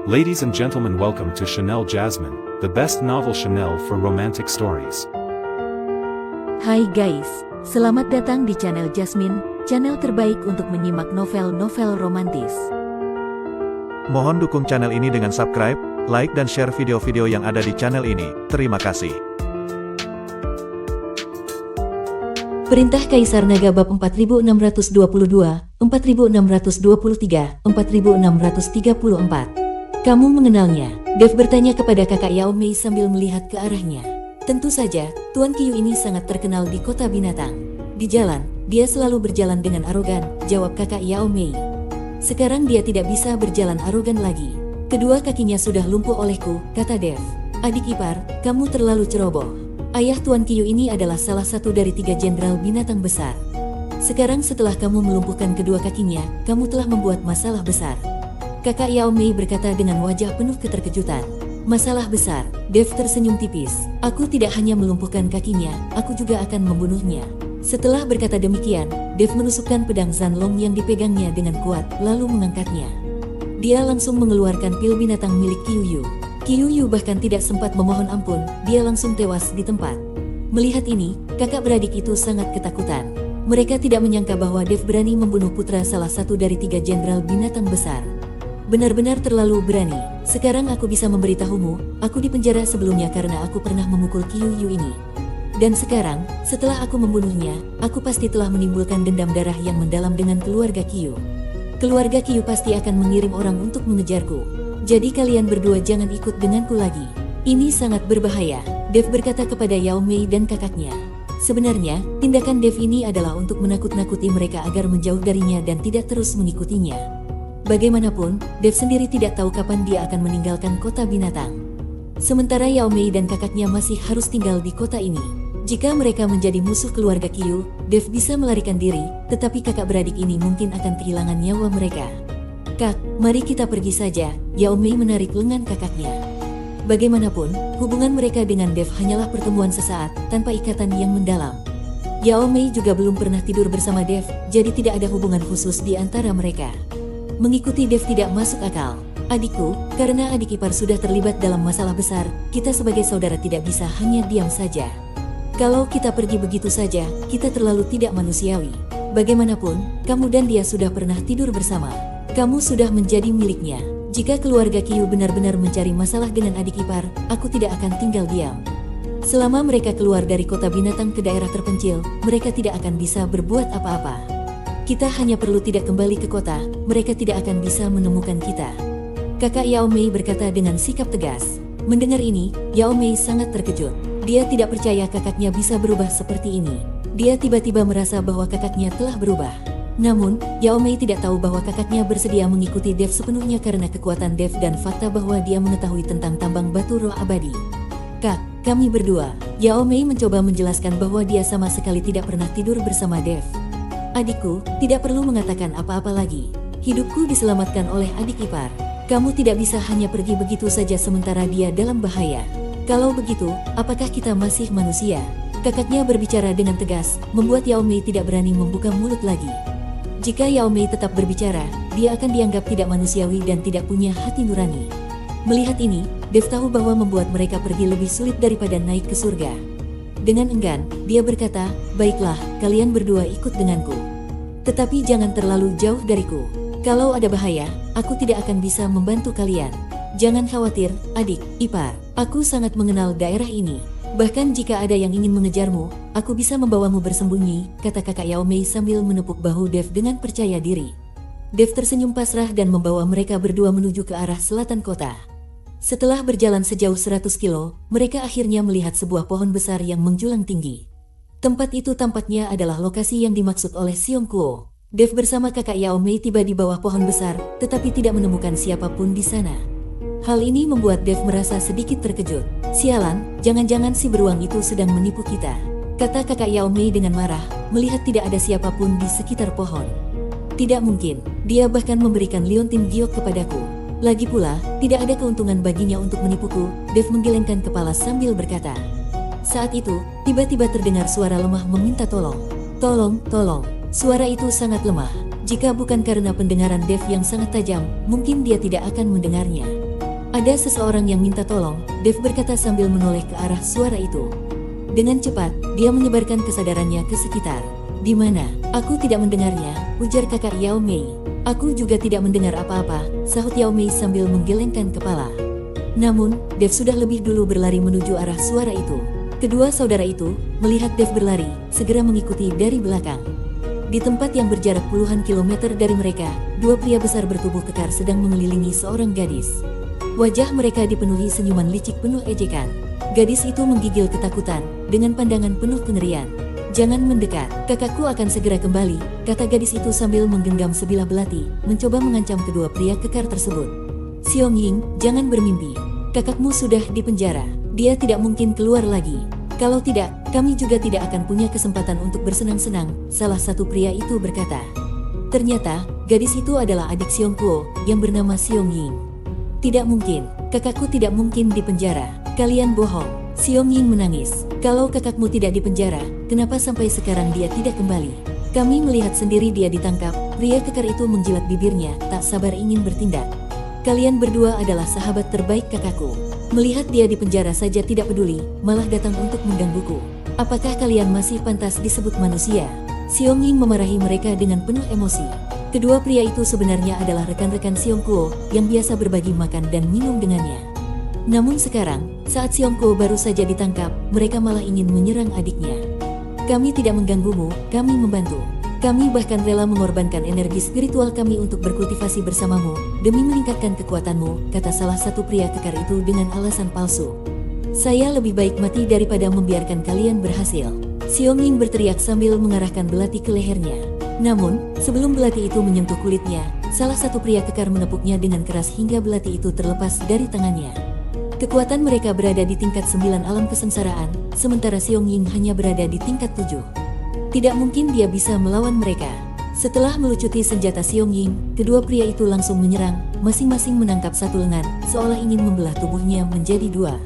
Ladies and gentlemen, welcome to Chanel Jasmine, the best novel Chanel for romantic stories. Hai guys, selamat datang di channel Jasmine, channel terbaik untuk menyimak novel-novel romantis. Mohon dukung channel ini dengan subscribe, like dan share video-video yang ada di channel ini. Terima kasih. Perintah Kaisar Naga bab 4622, 4623, 4634. Kamu mengenalnya? Dev bertanya kepada kakak Yao Mei sambil melihat ke arahnya. Tentu saja, Tuan Qiu ini sangat terkenal di kota binatang. Di jalan, dia selalu berjalan dengan arogan, jawab kakak Yao Mei. Sekarang dia tidak bisa berjalan arogan lagi. Kedua kakinya sudah lumpuh olehku, kata Dev. Adik ipar, kamu terlalu ceroboh. Ayah Tuan Qiu ini adalah salah satu dari 3 jenderal binatang besar. Sekarang setelah kamu melumpuhkan kedua kakinya, kamu telah membuat masalah besar. Kakak Yao Mei berkata dengan wajah penuh keterkejutan. Masalah besar, Dev tersenyum tipis. Aku tidak hanya melumpuhkan kakinya, aku juga akan membunuhnya. Setelah berkata demikian, Dev menusukkan pedang Zanlong yang dipegangnya dengan kuat, lalu mengangkatnya. Dia langsung mengeluarkan pil binatang milik Qiu Yu. Qiu Yu bahkan tidak sempat memohon ampun, dia langsung tewas di tempat. Melihat ini, kakak beradik itu sangat ketakutan. Mereka tidak menyangka bahwa Dev berani membunuh putra salah satu dari 3 jenderal binatang besar. Benar-benar terlalu berani. Sekarang aku bisa memberitahumu, aku dipenjara sebelumnya karena aku pernah memukul Qiu Yu ini. Dan sekarang, setelah aku membunuhnya, aku pasti telah menimbulkan dendam darah yang mendalam dengan keluarga Qiu. Keluarga Qiu pasti akan mengirim orang untuk mengejarku. Jadi kalian berdua jangan ikut denganku lagi. Ini sangat berbahaya, Dev berkata kepada Yao Mei dan kakaknya. Sebenarnya, tindakan Dev ini adalah untuk menakut-nakuti mereka agar menjauh darinya dan tidak terus mengikutinya. Bagaimanapun, Dev sendiri tidak tahu kapan dia akan meninggalkan kota binatang. Sementara Yao Mei dan kakaknya masih harus tinggal di kota ini. Jika mereka menjadi musuh keluarga Qiu, Dev bisa melarikan diri, tetapi kakak beradik ini mungkin akan kehilangan nyawa mereka. Kak, mari kita pergi saja, Yao Mei menarik lengan kakaknya. Bagaimanapun, hubungan mereka dengan Dev hanyalah pertemuan sesaat, tanpa ikatan yang mendalam. Yao Mei juga belum pernah tidur bersama Dev, jadi tidak ada hubungan khusus di antara mereka. Mengikuti Dev tidak masuk akal. Adikku, karena adik ipar sudah terlibat dalam masalah besar, kita sebagai saudara tidak bisa hanya diam saja. Kalau kita pergi begitu saja, kita terlalu tidak manusiawi. Bagaimanapun, kamu dan dia sudah pernah tidur bersama. Kamu sudah menjadi miliknya. Jika keluarga Qiu benar-benar mencari masalah dengan adik ipar, aku tidak akan tinggal diam. Selama mereka keluar dari kota binatang ke daerah terpencil, mereka tidak akan bisa berbuat apa-apa. Kita hanya perlu tidak kembali ke kota, mereka tidak akan bisa menemukan kita. Kakak Yao Mei berkata dengan sikap tegas. Mendengar ini, Yao Mei sangat terkejut. Dia tidak percaya kakaknya bisa berubah seperti ini. Dia tiba-tiba merasa bahwa kakaknya telah berubah. Namun, Yao Mei tidak tahu bahwa kakaknya bersedia mengikuti Dev sepenuhnya karena kekuatan Dev dan fakta bahwa dia mengetahui tentang tambang batu roh abadi. Kak, kami berdua. Yao Mei mencoba menjelaskan bahwa dia sama sekali tidak pernah tidur bersama Dev. Adikku, tidak perlu mengatakan apa-apa lagi. Hidupku diselamatkan oleh adik ipar. Kamu tidak bisa hanya pergi begitu saja sementara dia dalam bahaya. Kalau begitu, apakah kita masih manusia? Kakaknya berbicara dengan tegas, membuat Yao Mei tidak berani membuka mulut lagi. Jika Yao Mei tetap berbicara, dia akan dianggap tidak manusiawi dan tidak punya hati nurani. Melihat ini, Dev tahu bahwa membuat mereka pergi lebih sulit daripada naik ke surga. Dengan enggan, dia berkata, baiklah, kalian berdua ikut denganku. Tetapi jangan terlalu jauh dariku. Kalau ada bahaya, aku tidak akan bisa membantu kalian. Jangan khawatir, adik, ipar. Aku sangat mengenal daerah ini. Bahkan jika ada yang ingin mengejarmu, aku bisa membawamu bersembunyi, kata kakak Yao Mei sambil menepuk bahu Dev dengan percaya diri. Dev tersenyum pasrah dan membawa mereka berdua menuju ke arah selatan kota. Setelah berjalan sejauh 100 kilo, mereka akhirnya melihat sebuah pohon besar yang menjulang tinggi. Tempat itu tampaknya adalah lokasi yang dimaksud oleh Xiong Kuo. Dev bersama kakak Yao Mei tiba di bawah pohon besar, tetapi tidak menemukan siapapun di sana. Hal ini membuat Dev merasa sedikit terkejut. Sialan, jangan-jangan si beruang itu sedang menipu kita, kata kakak Yao Mei dengan marah, melihat tidak ada siapapun di sekitar pohon. Tidak mungkin, dia bahkan memberikan liontin giok kepadaku. Lagi pula, tidak ada keuntungan baginya untuk menipuku, Dev menggelengkan kepala sambil berkata. Saat itu, tiba-tiba terdengar suara lemah meminta tolong. Tolong, tolong. Suara itu sangat lemah. Jika bukan karena pendengaran Dev yang sangat tajam, mungkin dia tidak akan mendengarnya. Ada seseorang yang minta tolong, Dev berkata sambil menoleh ke arah suara itu. Dengan cepat, dia menyebarkan kesadarannya ke sekitar. Di mana? Aku tidak mendengarnya, ujar kakak Yao Mei. Aku juga tidak mendengar apa-apa, sahut Yao Mei sambil menggelengkan kepala. Namun, Dev sudah lebih dulu berlari menuju arah suara itu. Kedua saudara itu, melihat Dev berlari, segera mengikuti dari belakang. Di tempat yang berjarak puluhan kilometer dari mereka, dua pria besar bertubuh kekar sedang mengelilingi seorang gadis. Wajah mereka dipenuhi senyuman licik penuh ejekan. Gadis itu menggigil ketakutan, dengan pandangan penuh kengerian. Jangan mendekat, kakakku akan segera kembali, kata gadis itu sambil menggenggam sebilah belati, mencoba mengancam kedua pria kekar tersebut. Xiong Ying, jangan bermimpi. Kakakmu sudah di penjara, dia tidak mungkin keluar lagi. Kalau tidak, kami juga tidak akan punya kesempatan untuk bersenang-senang, salah satu pria itu berkata. Ternyata, gadis itu adalah adik Xiong Kuo, yang bernama Xiong Ying. Tidak mungkin, kakakku tidak mungkin di penjara, kalian bohong. Xiong Ying menangis. Kalau kakakmu tidak di penjara, kenapa sampai sekarang dia tidak kembali? Kami melihat sendiri dia ditangkap. Pria kekar itu menjilat bibirnya, tak sabar ingin bertindak. Kalian berdua adalah sahabat terbaik kakakku. Melihat dia di penjara saja tidak peduli, malah datang untuk menggangguku. Apakah kalian masih pantas disebut manusia? Xiong Ying memarahi mereka dengan penuh emosi. Kedua pria itu sebenarnya adalah rekan-rekan Xiong Kuo yang biasa berbagi makan dan minum dengannya. Namun sekarang, saat Xiong Kuo baru saja ditangkap, mereka malah ingin menyerang adiknya. Kami tidak mengganggumu, kami membantu. Kami bahkan rela mengorbankan energi spiritual kami untuk berkultivasi bersamamu, demi meningkatkan kekuatanmu, kata salah satu pria kekar itu dengan alasan palsu. Saya lebih baik mati daripada membiarkan kalian berhasil. Xiong Ying berteriak sambil mengarahkan belati ke lehernya. Namun, sebelum belati itu menyentuh kulitnya, salah satu pria kekar menepuknya dengan keras hingga belati itu terlepas dari tangannya. Kekuatan mereka berada di tingkat 9 alam kesengsaraan, sementara Xiong Ying hanya berada di tingkat 7. Tidak mungkin dia bisa melawan mereka. Setelah melucuti senjata Xiong Ying, kedua pria itu langsung menyerang, masing-masing menangkap satu lengan, seolah ingin membelah tubuhnya menjadi dua.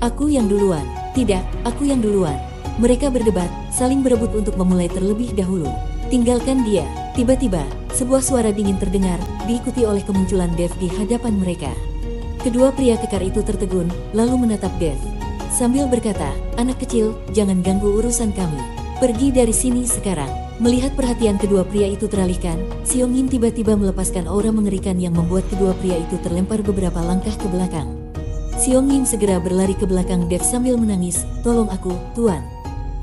Aku yang duluan. Tidak, aku yang duluan. Mereka berdebat, saling berebut untuk memulai terlebih dahulu. Tinggalkan dia. Tiba-tiba, sebuah suara dingin terdengar, diikuti oleh kemunculan Dev di hadapan mereka. Kedua pria kekar itu tertegun, lalu menatap Dev. Sambil berkata, anak kecil, jangan ganggu urusan kami. Pergi dari sini sekarang. Melihat perhatian kedua pria itu teralihkan, Xiong Ying tiba-tiba melepaskan aura mengerikan yang membuat kedua pria itu terlempar beberapa langkah ke belakang. Xiong Ying segera berlari ke belakang Dev sambil menangis, tolong aku, Tuan.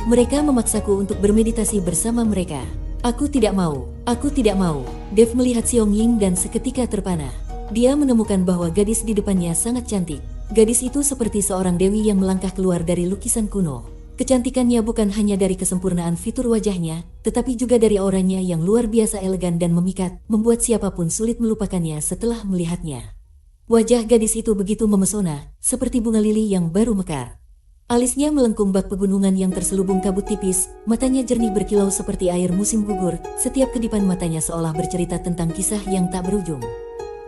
Mereka memaksaku untuk bermeditasi bersama mereka. Aku tidak mau, aku tidak mau. Dev melihat Xiong Ying dan seketika terpana. Dia menemukan bahwa gadis di depannya sangat cantik. Gadis itu seperti seorang dewi yang melangkah keluar dari lukisan kuno. Kecantikannya bukan hanya dari kesempurnaan fitur wajahnya, tetapi juga dari auranya yang luar biasa elegan dan memikat, membuat siapapun sulit melupakannya setelah melihatnya. Wajah gadis itu begitu memesona, seperti bunga lili yang baru mekar. Alisnya melengkung bak pegunungan yang terselubung kabut tipis, matanya jernih berkilau seperti air musim gugur, setiap kedipan matanya seolah bercerita tentang kisah yang tak berujung.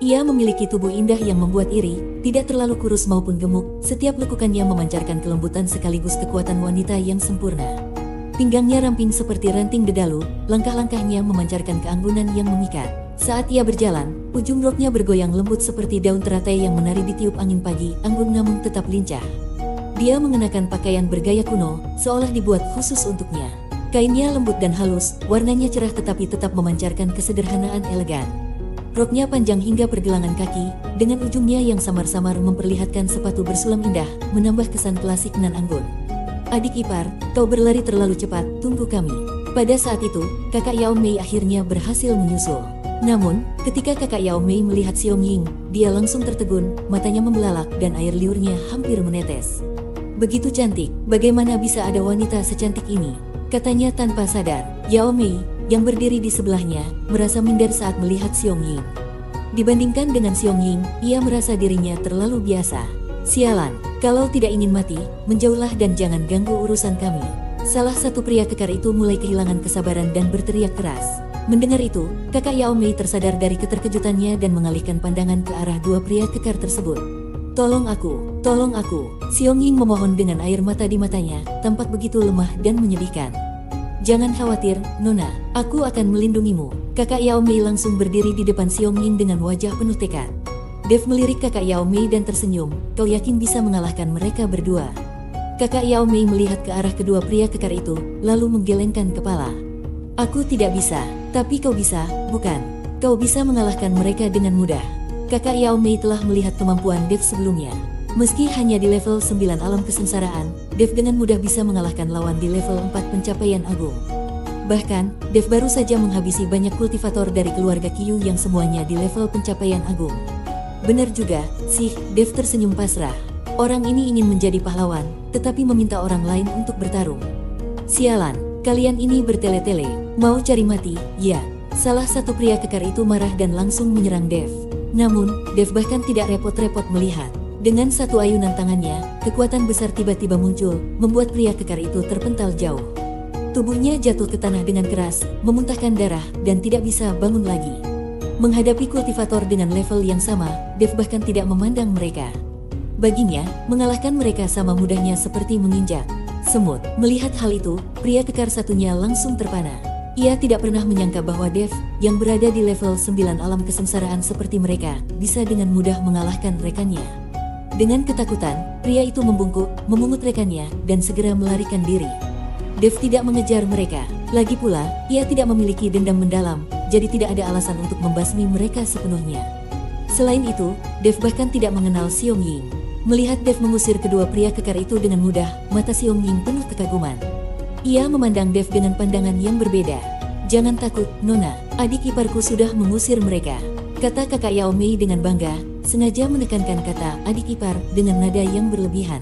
Ia memiliki tubuh indah yang membuat iri, tidak terlalu kurus maupun gemuk, setiap lekukannya memancarkan kelembutan sekaligus kekuatan wanita yang sempurna. Pinggangnya ramping seperti ranting dedalu, langkah-langkahnya memancarkan keanggunan yang memikat. Saat ia berjalan, ujung roknya bergoyang lembut seperti daun teratai yang menari ditiup angin pagi, anggun namun tetap lincah. Dia mengenakan pakaian bergaya kuno, seolah dibuat khusus untuknya. Kainnya lembut dan halus, warnanya cerah tetapi tetap memancarkan kesederhanaan elegan. Roknya panjang hingga pergelangan kaki, dengan ujungnya yang samar-samar memperlihatkan sepatu bersulam indah, menambah kesan klasik nan anggun. Adik ipar, kau berlari terlalu cepat, tunggu kami. Pada saat itu, kakak Yao Mei akhirnya berhasil menyusul. Namun, ketika kakak Yao Mei melihat Xiong Ying, dia langsung tertegun, matanya membelalak dan air liurnya hampir menetes. Begitu cantik, bagaimana bisa ada wanita secantik ini? Katanya tanpa sadar. Yao Mei, yang berdiri di sebelahnya, merasa minder saat melihat Xiong Ying. Dibandingkan dengan Xiong Ying, ia merasa dirinya terlalu biasa. Sialan, kalau tidak ingin mati, menjauhlah dan jangan ganggu urusan kami. Salah satu pria kekar itu mulai kehilangan kesabaran dan berteriak keras. Mendengar itu, kakak Yao Mei tersadar dari keterkejutannya dan mengalihkan pandangan ke arah dua pria kekar tersebut. Tolong aku, tolong aku. Xiong Ying memohon dengan air mata di matanya, tampak begitu lemah dan menyedihkan. Jangan khawatir, Nona, aku akan melindungimu. Kakak Yao Mei langsung berdiri di depan Xiong Ying dengan wajah penuh tekad. Dev melirik kakak Yao Mei dan tersenyum, kau yakin bisa mengalahkan mereka berdua? Kakak Yao Mei melihat ke arah kedua pria kekar itu, lalu menggelengkan kepala. Aku tidak bisa, tapi kau bisa, bukan? Kau bisa mengalahkan mereka dengan mudah. Kakak Yao Mei telah melihat kemampuan Dev sebelumnya. Meski hanya di level 9 alam kesengsaraan, Dev dengan mudah bisa mengalahkan lawan di level 4 pencapaian agung. Bahkan, Dev baru saja menghabisi banyak kultivator dari keluarga Qiyu yang semuanya di level pencapaian agung. Benar juga, sih, Dev tersenyum pasrah. Orang ini ingin menjadi pahlawan, tetapi meminta orang lain untuk bertarung. Sialan, kalian ini bertele-tele, mau cari mati, ya. Salah satu pria kekar itu marah dan langsung menyerang Dev. Namun, Dev bahkan tidak repot-repot melihat. Dengan satu ayunan tangannya, kekuatan besar tiba-tiba muncul, membuat pria kekar itu terpental jauh. Tubuhnya jatuh ke tanah dengan keras, memuntahkan darah, dan tidak bisa bangun lagi. Menghadapi kultivator dengan level yang sama, Dev bahkan tidak memandang mereka. Baginya, mengalahkan mereka sama mudahnya seperti menginjak semut. Melihat hal itu, pria kekar satunya langsung terpana. Ia tidak pernah menyangka bahwa Dev, yang berada di level 9 alam kesengsaraan seperti mereka, bisa dengan mudah mengalahkan rekannya. Dengan ketakutan, pria itu membungkuk, memungut rekannya, dan segera melarikan diri. Dev tidak mengejar mereka. Lagi pula, ia tidak memiliki dendam mendalam, jadi tidak ada alasan untuk membasmi mereka sepenuhnya. Selain itu, Dev bahkan tidak mengenal Xiong Ying. Melihat Dev mengusir kedua pria kekar itu dengan mudah, mata Xiong Ying penuh kekaguman. Ia memandang Dev dengan pandangan yang berbeda. Jangan takut, Nona, adik iparku sudah mengusir mereka, kata kakak Yao Mei dengan bangga, sengaja menekankan kata adik ipar dengan nada yang berlebihan.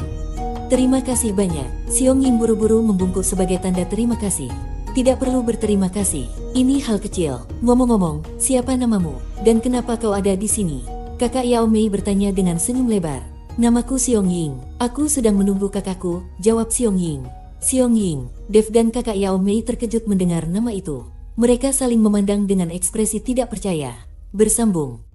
Terima kasih banyak. Xiong Ying buru-buru membungkuk sebagai tanda terima kasih. Tidak perlu berterima kasih. Ini hal kecil. Ngomong-ngomong, siapa namamu? Dan kenapa kau ada di sini? Kakak Yao Mei bertanya dengan senyum lebar. Namaku Xiong Ying. Aku sedang menunggu kakakku, jawab Xiong Ying. Xiong Ying, Dev dan kakak Yao Mei terkejut mendengar nama itu. Mereka saling memandang dengan ekspresi tidak percaya. Bersambung.